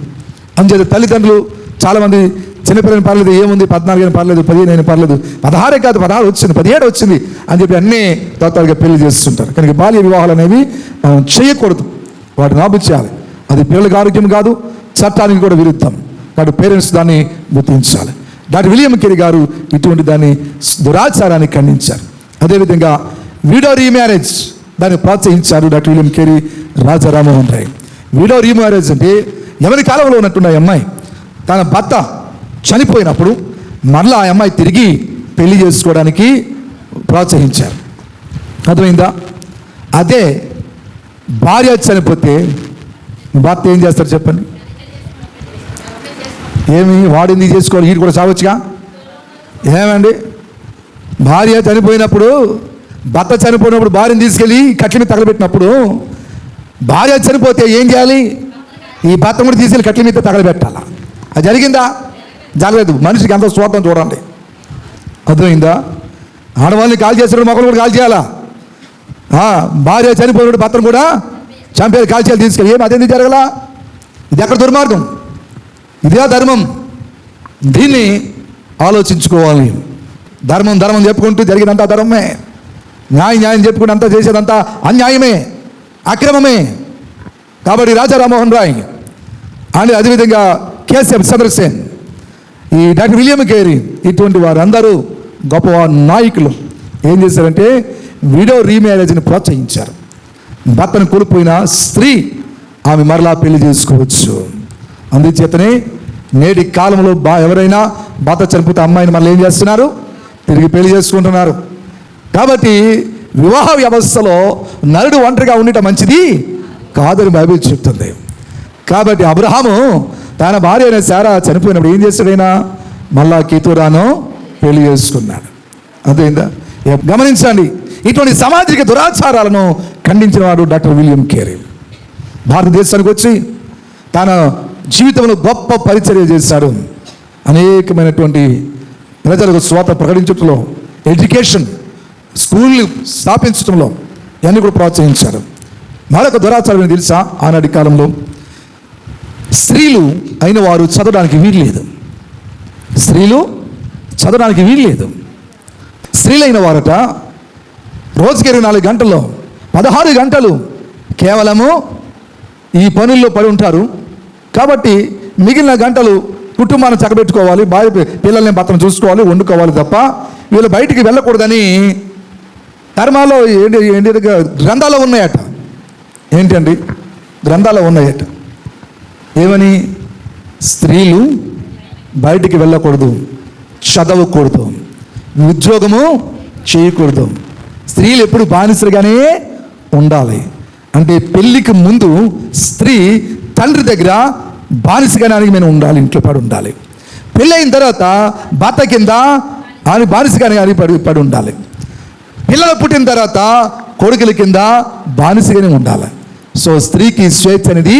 అందుచేత తల్లిదండ్రులు చాలామంది చిన్నపిల్లని పర్లేదు, ఏముంది 14 పర్లేదు, 15 పర్లేదు, 16 కాదు 16 వచ్చింది, 17 వచ్చింది అని చెప్పి అన్నీ త్వరగా పెళ్లి చేస్తుంటారు. కనుక బాల్య వివాహాలు అనేవి మనం చేయకూడదు, వాటిని ఆపుచేయాలి. అది పిల్లలకు ఆరోగ్యం కాదు, చట్టానికి కూడా విరుద్ధం. కాబట్టి పేరెంట్స్ దాన్ని గుర్తించాలి. డాక్టర్ విలియం కేరీ గారు ఇటువంటి దాన్ని దురాచారాన్ని ఖండించారు. అదేవిధంగా విడో రీమ్యారేజ్ దాన్ని ప్రోత్సహించారు డాక్టర్ విలియం కేరీ, రాజా రామ్మోహన్ రాయ్. విడో రీమ్యారేజ్ అంటే ఎవరి కాలంలో ఉన్నట్టున్న అమ్మాయి తన భర్త చనిపోయినప్పుడు మరలా ఆ అమ్మాయి తిరిగి పెళ్లి చేసుకోవడానికి ప్రోత్సహించారు. అర్థమైందా? అదే భార్య చనిపోతే భర్త ఏం చేస్తారు చెప్పండి? ఏమి వాడింది చేసుకోవాలి, వీడు కూడా చావచ్చుగా. ఏమండి, భార్య చనిపోయినప్పుడు, భర్త చనిపోయినప్పుడు భార్యను తీసుకెళ్ళి కట్ల మీద తగలబెట్టినప్పుడు భార్య చనిపోతే ఏం చేయాలి? ఈ భర్త కూడా తీసుకెళ్ళి కట్ల మీద తగలబెట్టాలా? అది జరిగిందా? జరగలేదు. మనిషికి అంత స్వార్థం చూడండి. అర్థమైందా? ఆడవాళ్ళని కాల్ చేసినప్పుడు మగవాళ్ళు కూడా కాల్ చేయాలా? భార్య చనిపోయినప్పుడు భర్తను కూడా చంపేది, కాల్ చేయాలి, తీసుకెళ్ళి. ఏమి అదేంది జరగలా? ఇది ఎక్కడ దుర్మార్గం? ఇదే ధర్మం. దీన్ని ఆలోచించుకోవాలి. ధర్మం ధర్మం చెప్పుకుంటూ జరిగినంత ధర్మమే, న్యాయం చెప్పుకుంటూ అంతా చేసేదంతా అన్యాయమే, అక్రమమే. కాబట్టి రాజా రామ్మోహన్ రాయ్ అని అదేవిధంగా కేసీఎఫ్ చంద్రసేన్, ఈ డాక్టర్ విలియం కేరీ, ఇటువంటి వారందరూ గొప్ప నాయకులు ఏం చేశారంటే విడో రీమ్యారేజ్ని ప్రోత్సహించారు. భర్తను కోల్పోయిన స్త్రీ ఆమె మరలా పెళ్లి చేసుకోవచ్చు. అందుచేతనే నేటి కాలంలో ఎవరైనా భర్త చనిపోతే అమ్మాయిని మళ్ళీ ఏం చేస్తున్నారు? తిరిగి పెళ్లి చేసుకుంటున్నారు. కాబట్టి వివాహ వ్యవస్థలో నరుడు ఒంటరిగా ఉండటం మంచిది కాదని బైబిల్ చెప్తుంది. కాబట్టి అబ్రహాము తన భార్య అయిన శారా చనిపోయినప్పుడు ఏం చేశాడైనా? మళ్ళా కీతురాను పెళ్లి చేసుకున్నాడు. అదేందా? గమనించండి, ఇటువంటి సామాజిక దురాచారాలను ఖండించిన వాడు డాక్టర్ విలియం కేరీ. భారతదేశానికి వచ్చి తన జీవితంలో గొప్ప పరిచర్య చేశాడు. అనేకమైనటువంటి ప్రజలకు స్వాత ప్రకటించడంలో, ఎడ్యుకేషన్ స్కూళ్ళు స్థాపించడంలో ఇవన్నీ కూడా ప్రోత్సహించారు. మరొక దురాచారం తెలుసా? ఆనాటి కాలంలో స్త్రీలు అయిన వారు చదవడానికి వీల్లేదు. స్త్రీలు చదవడానికి వీల్లేదు. స్త్రీలైన వారట రోజుకి 24 గంటల్లో 16 గంటలు కేవలము ఈ పనుల్లో పడి ఉంటారు. కాబట్టి మిగిలిన గంటలు కుటుంబాన్ని చక్కబెట్టుకోవాలి, భార్య పిల్లల్ని భర్తను చూసుకోవాలి, వండుకోవాలి తప్ప వీళ్ళు బయటికి వెళ్ళకూడదని ధర్మాల్లో గ్రంథాలు ఉన్నాయట. ఏంటండి? గ్రంథాలు ఉన్నాయట. ఏమని? స్త్రీలు బయటికి వెళ్ళకూడదు, చదవకూడదు, ఉద్యోగము చేయకూడదు, స్త్రీలు ఎప్పుడు బానిసలుగానే ఉండాలి. అంటే పెళ్ళికి ముందు స్త్రీ తండ్రి దగ్గర బానిసగానే మేము ఉండాలి, ఇంట్లో పడి ఉండాలి. పెళ్ళైన తర్వాత భర్త కింద అని బానిసగానే అని పడి ఉండాలి. పిల్లలు పుట్టిన తర్వాత కొడుకుల కింద బానిసగానే ఉండాలి. సో స్త్రీకి స్వేచ్ఛ అనేది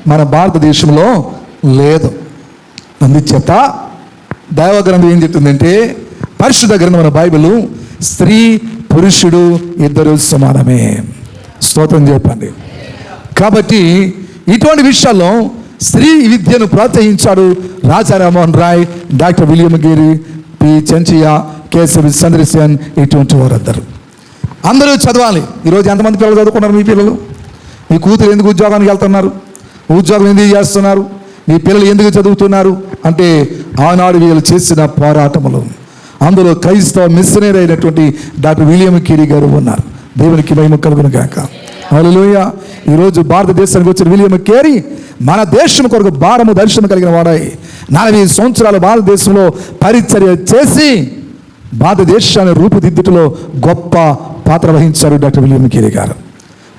మన భారతదేశంలో లేదు. అందుచేత దైవ గ్రంథం ఏం చెప్తుందంటే, పరిశుద్ధ గ్రంథం మన బైబిల్, స్త్రీ పురుషుడు ఇద్దరు సమానమే. స్తోత్రం చెప్పండి. కాబట్టి ఇటువంటి విషయాల్లో స్త్రీ విద్యను ప్రోత్సహించాడు Raja Rammohan Roy, doctor William Carey, P Chenchaiah, కేసీఎఫ్ చంద్రసేన్, ఇటువంటి వారందరూ. అందరూ చదవాలి. ఈరోజు ఎంతమంది పిల్లలు చదువుకున్నారు? మీ పిల్లలు, మీ కూతురు ఎందుకు ఉద్యోగానికి వెళ్తున్నారు? ఉద్యోగం ఎందుకు చేస్తున్నారు? మీ పిల్లలు ఎందుకు చదువుతున్నారు అంటే ఆనాడు వీళ్ళు చేసిన పోరాటములు. అందులో క్రైస్తవ మిషనరీ అయినటువంటి డాక్టర్ విలియం కేరీ గారు ఉన్నారు. దేవునికి మహిమ కలుగును గాక. హల్లెలూయా. ఈరోజు భారతదేశానికి వచ్చిన విలియం కేరీ మన దేశం కొరకు భారము దర్శనం కలిగిన వాడై 40 సంవత్సరాలు భారతదేశంలో పరిచర్య చేసి భారతదేశాన్ని రూపుదిద్దుటలో గొప్ప పాత్ర వహించారు డాక్టర్ విలియం కేరీ గారు.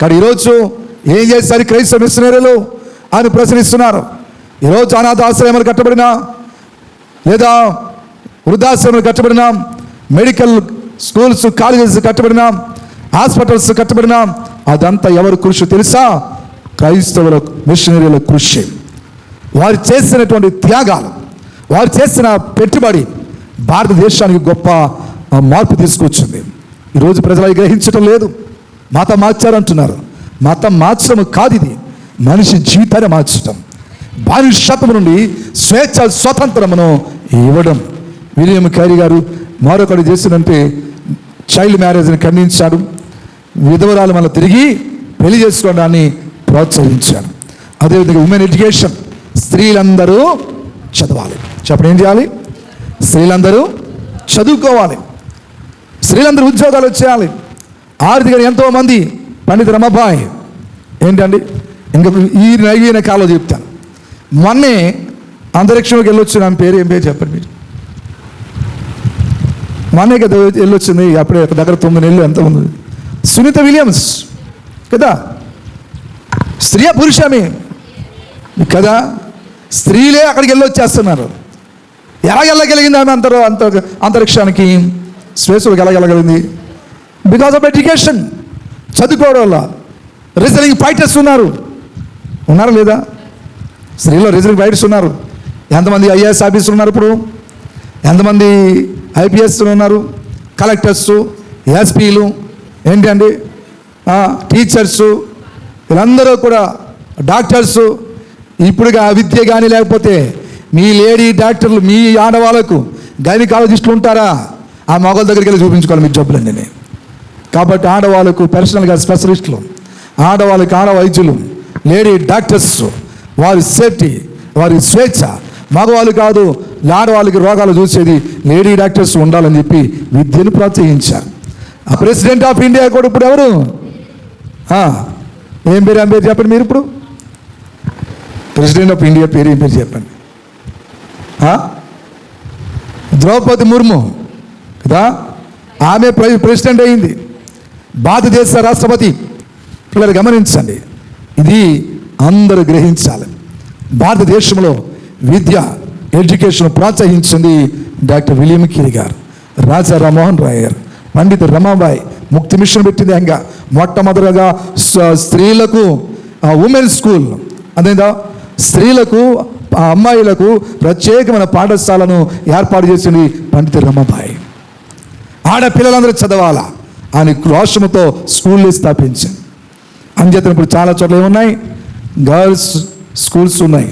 కానీ ఈరోజు ఏం చేశారు క్రైస్తవ మిషనరీలు అని ప్రశ్నిస్తున్నారు. ఈరోజు అనాథ ఆశ్రయాలు కట్టబడినా, లేదా వృద్ధాశ్రమాలు కట్టబడినా, మెడికల్ స్కూల్స్ కాలేజెస్ కట్టబడినా, హాస్పిటల్స్ కట్టబడినా, అదంతా ఎవరు కృషి తెలుసా? క్రైస్తవుల మిషనరీల కృషి. వారు చేసినటువంటి త్యాగాలు, వారు చేసిన పెట్టుబడి భారతదేశానికి గొప్ప మార్పు తీసుకొచ్చింది. ఈరోజు ప్రజలు గ్రహించడం లేదు. మతం మార్చారంటున్నారు. మతం మార్చడం కాదు, ఇది మనిషి జీవితాన్ని మార్చడం. బానిసత్వం నుండి స్వేచ్ఛ స్వతంత్రమును ఇవ్వడం. విలియం క్యారీ గారు మరొకటి చేసినంటే చైల్డ్ మ్యారేజ్ని ఖండించాడు. విధవరాలు మళ్ళీ తిరిగి పెళ్లి చేసుకోవడాన్ని ప్రోత్సహించాడు. అదేవిధంగా ఉమెన్ ఎడ్యుకేషన్, స్త్రీలందరూ చదవాలి. చెప్పండి, ఏం చేయాలి? స్త్రీలందరూ చదువుకోవాలి, స్త్రీలందరూ ఉద్యోగాలు వచ్చేయాలి. ఆర్థికంగా ఎంతోమంది పండిత రమాబాయి ఏంటండి, ఇంకా ఈ నైవీన కాలంలో చెప్తాను. మొన్నే అంతరిక్షంలోకి వెళ్ళొచ్చు, నా పేరు ఏం పేరు చెప్పండి మీరు? మొన్నే కదా వెళ్ళొచ్చింది, అప్పుడే దగ్గర 9 నెలలు ఎంత ఉంది. సునీత విలియమ్స్ కదా, స్త్రీయా పురుషమే కదా, స్త్రీలే అక్కడికి వెళ్ళొచ్చేస్తున్నారు. ఎలా వెళ్ళగలిగింది ఆమె అంతరిక్షానికి, స్పేస్లోకి ఎలా వెళ్ళగలిగింది? బికాస్ ఆఫ్ ఎడ్యుకేషన్, చదువుకోవడం వల్ల. రీజనింగ్ ఫైటర్స్ ఉన్నారా లేదా? స్త్రీలో రీజనింగ్ ఫైటర్స్ ఉన్నారు. ఎంతమంది ఐఏఎస్ ఆఫీసర్లు ఉన్నారు ఇప్పుడు? ఎంతమంది ఐపీఎస్లు ఉన్నారు? కలెక్టర్స్, ఎస్పీలు, ఏంటండి, టీచర్సు, వీళ్ళందరూ కూడా డాక్టర్సు. ఇప్పుడుగా విద్య కానీ లేకపోతే మీ లేడీ డాక్టర్లు, మీ ఆడవాళ్ళకు గైనకాలజిస్టులు ఉంటారా? ఆ మగవాళ్ళ దగ్గరికి వెళ్ళి చూపించుకోవాలి మీ జబ్బులన్నీ. కాబట్టి ఆడవాళ్ళకు పర్సనల్గా స్పెషలిస్టులు, ఆడవాళ్ళకి ఆడ వైద్యులు, లేడీ డాక్టర్స్, వారి సేఫ్టీ, వారి స్వేచ్ఛ. మగవాళ్ళు కాదు, ఆడవాళ్ళకి రోగాలు చూసేది లేడీ డాక్టర్స్ ఉండాలని చెప్పి విద్యను ప్రోత్సహించారు. ఆ ప్రెసిడెంట్ ఆఫ్ ఇండియా కూడా ఇప్పుడు ఎవరు? ఏం పేరు? ఏం పేరు చెప్పండి మీరు? ఇప్పుడు ప్రెసిడెంట్ ఆఫ్ ఇండియా పేరు ఏం పేరు చెప్పండి? ద్రౌపది ముర్ము కదా, ఆమె ప్రెసిడెంట్ అయింది. భారతదేశ రాష్ట్రపతి. పిల్లలు గమనించండి, ఇది అందరూ గ్రహించాలి. భారతదేశంలో విద్య, ఎడ్యుకేషన్ ప్రోత్సహించింది డాక్టర్ విలియం కేరీ గారు, రాజా రామ్మోహన్ రాయ్ గారు, పండిత రమాబాయి ముక్తి మిషన్ పెట్టింది. ఇంకా మొట్టమొదటిగా స్త్రీలకు ఉమెన్ స్కూల్, అదేందా, స్త్రీలకు అమ్మాయిలకు ప్రత్యేకమైన పాఠశాలను ఏర్పాటు చేసింది పండిత రమాబాయి. ఆడపిల్లలందరూ చదవాలా అని రాష్ట్రంతో స్కూళ్ళు స్థాపించింది. అంచేతను ఇప్పుడు చాలా చోట్ల ఏమున్నాయి? గర్ల్స్ స్కూల్స్ ఉన్నాయి,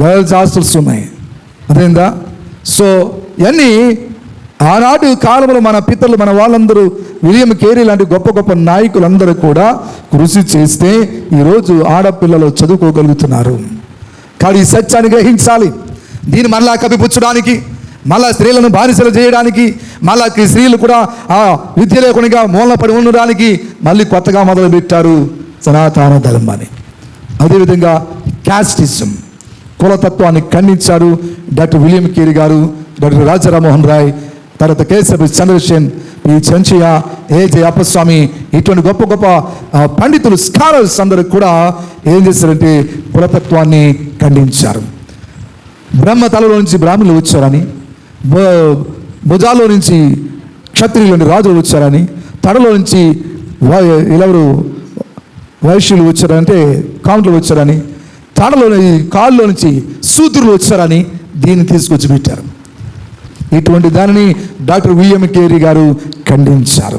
గర్ల్స్ హాస్టల్స్ ఉన్నాయి, అదేందా. సో ఇవన్నీ ఆనాటి కాలంలో మన పితరులు, మన వాళ్ళందరూ, విలియం కేరీ లాంటి గొప్ప గొప్ప నాయకులందరూ కూడా కృషి చేస్తే ఈరోజు ఆడపిల్లలు చదువుకోగలుగుతున్నారు. కానీ ఈ సత్యాన్ని గ్రహించాలి. దీన్ని మళ్ళా కప్పిపుచ్చడానికి, మళ్ళా స్త్రీలను బానిసలు చేయడానికి, మళ్ళా స్త్రీలు కూడా విద్య లేకుండా మూలన పడి ఉండడానికి మళ్ళీ కొత్తగా మొదలుపెట్టారు సనాతన ధర్మాన్ని. అదేవిధంగా క్యాస్టిజం, కులతత్వాన్ని ఖండించారు డాక్టర్ విలియం కేరీ గారు, డాక్టర్ రాజా రామ్మోహన్ రాయ్, తర్వాత కేశవ చంద్రసేన్, పి చెంచయ్య, ఏజే అప్పస్వామి, ఇటువంటి గొప్ప గొప్ప పండితులు, స్కాలర్స్ అందరూ కూడా ఏం చేశారంటే కులతత్వాన్ని ఖండించారు. బ్రహ్మ తలలో నుంచి బ్రాహ్మణులు వచ్చారని, భుజాల్లో నుంచి క్షత్రియులని రాజులు వచ్చారని, తడలో నుంచి ఎవరు వైశ్యులు వచ్చారంటే కాములు వచ్చారని, తడలో కాళ్ళలో నుంచి శూద్రులు వచ్చారని దీన్ని తీసుకొచ్చి పెట్టారు. ఇటువంటి దానిని డాక్టర్ విలియం కేరీ గారు ఖండించారు.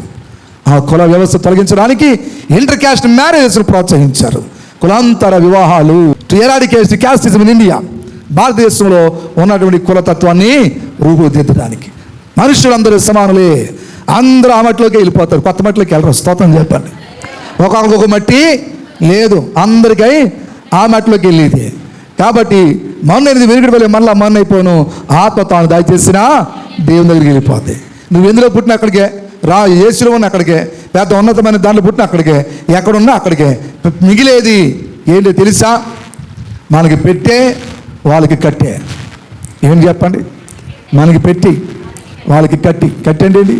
ఆ కుల వ్యవస్థ తొలగించడానికి ఇంటర్ క్యాస్ట్ మ్యారేజెస్ను ప్రోత్సహించారు. కులాంతర వివాహాలు, to eradicate casteism in India, భారతదేశంలో ఉన్నటువంటి కులతత్వాన్ని రూపుదిద్దడానికి. మనుషులందరూ సమానులే, అందరూ ఆ మట్టిలోకి వెళ్ళిపోతారు, కొత్త మట్టిలోకి వెళ్ళరు. స్తోత్రం చెప్పండి. ఒక్కొక్క మట్టి లేదు, అందరికై ఆ మట్టిలోకి వెళ్ళేది. కాబట్టి మొన్న వెనుకటి వెళ్ళి మళ్ళీ మొన్న అయిపోను, ఆత్మ తాను దయచేసినా దేవుని దగ్గరికి వెళ్ళిపోద్ది. నువ్వు ఎందులో పుట్టిన అక్కడికే రా, యేసులో ఉన్న అక్కడికే, పెద్ద ఉన్నతమైన దాంట్లో పుట్టిన అక్కడికే, ఎక్కడున్నా అక్కడికే. మిగిలేది ఏంటో తెలుసా? మనకి పెట్టే, వాళ్ళకి కట్టే. ఏం చెప్పండి? మనకి పెట్టి, వాళ్ళకి కట్టి. కట్టండి ఏంటి?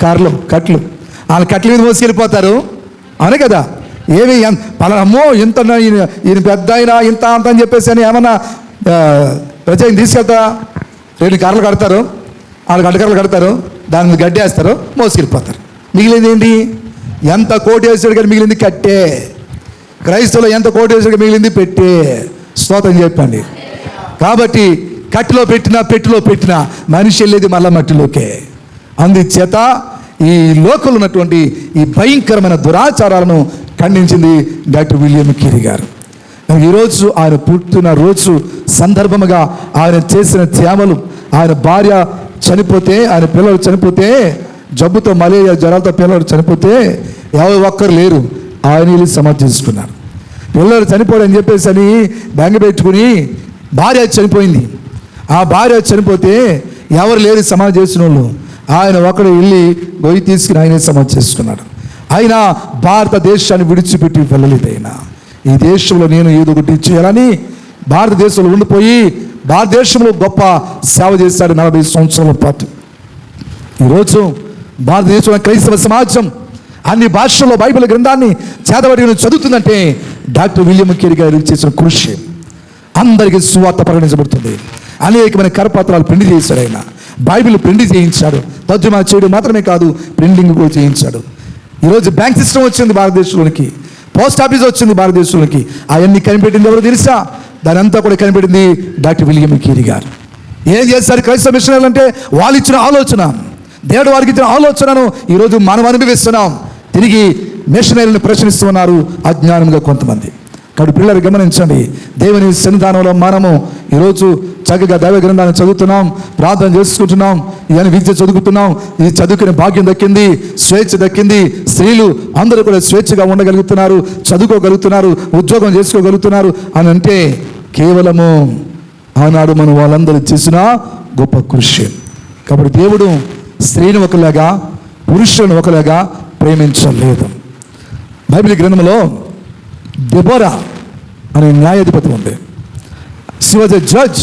కార్లు, కట్లు. వాళ్ళ కట్ల మీద మోసుకెళ్ళిపోతారు, అవును కదా. ఏమి పలానమ్మో ఇంత ఈయన పెద్ద అయినా ఇంత అంత అని చెప్పేసి అని ఏమన్నా ప్రత్యేకం తీసుకెళ్తా? 2 కార్లు కడతారు, 4 అడ్డకర్రలు కడతారు, దాని మీద గడ్డి వేస్తారు, మోసుకెళ్ళిపోతారు. మిగిలింది ఏంటి? ఎంత కోటి వేసాడు కానీ మిగిలింది కట్టే. క్రైస్తవులు ఎంత కోటి వేసాడు మిగిలింది పెట్టే. స్తోత్రం చెప్పండి. కాబట్టి కట్టిలో పెట్టినా, పెట్టిలో పెట్టినా మనిషి వెళ్ళేది మళ్ళా మట్టిలోకే. అందుచేత ఈ లోకంలో ఉన్నటువంటి ఈ భయంకరమైన దురాచారాలను ఖండించింది డాక్టర్ విలియం కేరీ గారు. ఈరోజు ఆయన పుట్టిన రోజు సందర్భముగా ఆయన చేసిన త్యాగలు, ఆయన భార్య చనిపోతే, ఆయన పిల్లలు చనిపోతే, జబ్బుతో మలేరియా జ్వరాలతో పిల్లలు చనిపోతే ఎవరు ఒక్కరు లేరు, ఆయన వెళ్ళి సమాధి చేసుకున్నారు. పిల్లలు చనిపోవడం అని చెప్పేసి అని బెంగ పెట్టుకుని భార్య చనిపోయింది. ఆ భార్య చనిపోతే ఎవరు లేరు సమాధి చేసిన వాళ్ళు, ఆయన ఒకడు వెళ్ళి గొయ్యి తీసుకుని ఆయనే సమాధి చేసుకున్నాడు. ఆయన భారతదేశాన్ని విడిచిపెట్టి వెళ్ళలేదు. ఆయన ఈ దేశంలో నేను ఏదో ఒకటి చేయాలని భారతదేశంలో ఉండిపోయి భారతదేశంలో గొప్ప సేవ చేశాడు 40 సంవత్సరాల పాటు. ఈరోజు భారతదేశంలో క్రైస్తవ సమాజం అన్ని భాషల్లో బైబిల్ గ్రంథాన్ని చేతబడి చదువుతుందంటే డాక్టర్ విలియం కేరీ గారు చేసిన కృషి. అందరికీ సువార్త ప్రకటించబడుతుంది. అనేకమైన కరపత్రాలు ప్రింట్ చేశాడు. ఆయన బైబిల్ ప్రింట్ చేయించాడు. తర్జుమా చేయడం మాత్రమే కాదు, ప్రింటింగ్ కూడా చేయించాడు. ఈరోజు బ్యాంక్ సిస్టమ్ వచ్చింది భారతదేశంలోనికి, పోస్ట్ ఆఫీస్ వచ్చింది భారతదేశంలోకి. అవన్నీ కనిపెట్టింది ఎవరు తెలుసా? దాని అంతా కూడా కనిపెట్టింది డాక్టర్ విలియం కేరీ గారు. ఏం చేస్తారు క్రైస్తవ మిషనరీలు అంటే? వాళ్ళు ఇచ్చిన ఆలోచన, దేవుడు వారికి ఇచ్చిన ఆలోచనను ఈరోజు మనం అనుభవిస్తున్నాం. తిరిగి మిషనరీలను ప్రశ్నిస్తున్నారు అజ్ఞానంగా కొంతమంది. కాబట్టి పిల్లలు గమనించండి, దేవుని సన్నిధానంలో మనము ఈరోజు చక్కగా దైవ గ్రంథాన్ని చదువుతున్నాం, ప్రార్థన చేసుకుంటున్నాం, ఇవన్నీ విద్య చదువుతున్నాం. ఈ చదువుకునే భాగ్యం దక్కింది, స్వేచ్ఛ దక్కింది. స్త్రీలు అందరూ కూడా స్వేచ్ఛగా ఉండగలుగుతున్నారు, చదువుకోగలుగుతున్నారు, ఉద్యోగం చేసుకోగలుగుతున్నారు అని అంటే కేవలము ఆనాడు మనం వాళ్ళందరూ చేసిన గొప్ప కృషి. కాబట్టి దేవుడు స్త్రీని ఒకలాగా పురుషులను ఒకలాగా ప్రేమించలేదు. బైబిల్ గ్రంథంలో దెబోరా అనే న్యాయాధిపతి ఉంది. She was a judge.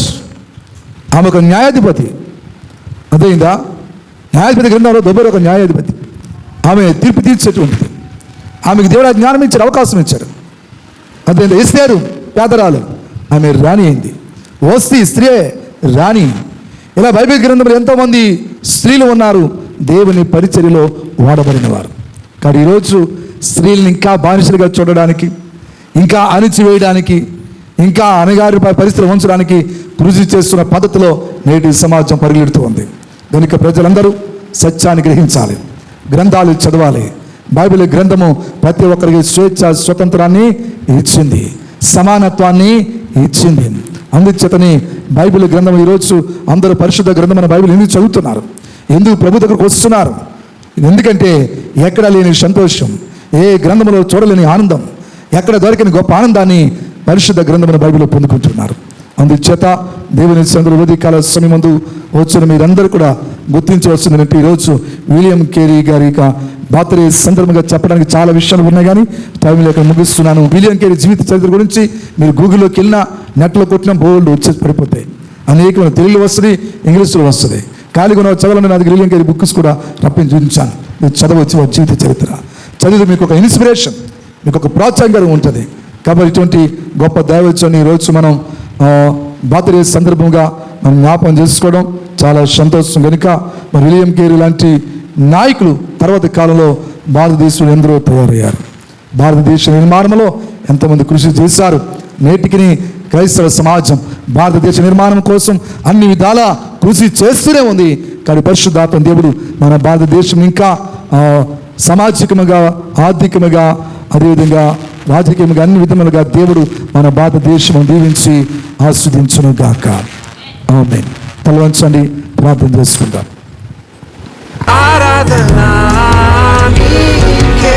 ఆమె ఒక న్యాయాధిపతి. అదేందా? న్యాయాధిపతి గ్రంథంలో దెబోరా ఒక న్యాయాధిపతి. ఆమె తీర్పు తీర్చేటువంటిది. ఆమెకు దేవుడు జ్ఞానం ఇచ్చాడు, అవకాశం ఇచ్చాడు. అదేందా? ఎస్తేరు పేదరాలు, ఆమె రాణి అయింది. ఓస్తి స్త్రీ రాణి. ఇలా బైబిల్ గ్రంథంలో ఎంతోమంది స్త్రీలు ఉన్నారు దేవుని పరిచర్యలో వాడబడిన వారు. కానీ ఈరోజు స్త్రీలను ఇంకా బానిసలుగా చూడడానికి, ఇంకా అణిచివేయడానికి, ఇంకా అణగారి పరిస్థితులు ఉంచడానికి కృషి చేస్తున్న పద్ధతిలో నేటి సమాజం పరిగెడుతూ ఉంది. కనుక ప్రజలందరూ సత్యాన్ని గ్రహించాలి, గ్రంథాలు చదవాలి. బైబిల్ గ్రంథము ప్రతి ఒక్కరికి స్వేచ్ఛ స్వతంత్రాన్ని ఇచ్చింది, సమానత్వాన్ని ఇచ్చింది. అందుచేతని బైబిల్ గ్రంథం ఈరోజు అందరూ పరిశుద్ధ గ్రంథం అనే బైబిల్ ఎందుకు చదువుతున్నారు, ఎందుకు ప్రభు దగ్గరకు వస్తున్నారు? ఎందుకంటే ఎక్కడ లేని సంతోషం, ఏ గ్రంథంలో చూడలేని ఆనందం, ఎక్కడ దొరికిన గొప్ప ఆనందాన్ని పరిశుద్ధ గ్రంథమైన బైబిల్లో పొందుకుంటున్నారు. అందుచేత దేవుని సందులో ఉదయకాల సమయమందు వచ్చిన మీరందరూ కూడా గుర్తించవలసిందంటే ఈరోజు విలియం కేరీ గారి బర్త్డే సందర్భంగా చెప్పడానికి చాలా విషయాలు ఉన్నాయి, కానీ టైం లేక ముగిస్తున్నాను. విలియం కేరీ జీవిత చరిత్ర గురించి మీరు గూగుల్లోకి వెళ్ళినా, నెట్లో కొట్టినా బోల్డ్ వచ్చేసి పడిపోతాయి. అనేకమైన తెలుగులో వస్తుంది, ఇంగ్లీష్లో వస్తుంది. ఖాళీగా ఉన్న చదవాలని నా దగ్గర విలియం కేరీ బుక్స్ కూడా రప్పించి చూపించాను. మీరు చదవచ్చు వారి జీవిత చరిత్ర. చదివితే మీకు ఒక ఇన్స్పిరేషన్, మీకు ఒక ప్రోత్సాహం ఉంటుంది. కాబట్టి ఇటువంటి గొప్ప దైవత్వాన్ని ఈరోజు మనం బర్త్డే సందర్భంగా మనం జ్ఞాపకం చేసుకోవడం చాలా సంతోషం. కనుక మరి విలియం కేరీ లాంటి నాయకులు తర్వాత కాలంలో భారతదేశంలో ఎందరో తయారయ్యారు. భారతదేశ నిర్మాణంలో ఎంతమంది కృషి చేశారు. నేటికి క్రైస్తవ సమాజం భారతదేశ నిర్మాణం కోసం అన్ని విధాల కృషి చేస్తూనే ఉంది. కానీ పరిశుద్ధాత్మ దేవుడు మన భారతదేశం ఇంకా సామాజికముగా, ఆర్థికముగా, అదేవిధంగా రాజకీయంగా అన్ని విధములుగా దేవుడు మన భారతదేశం దీవించి ఆస్వాదించును గాక. ఆమేన్. తల వంచండి, ప్రార్థన చేసుకుందాం. ఆరాధన నీకే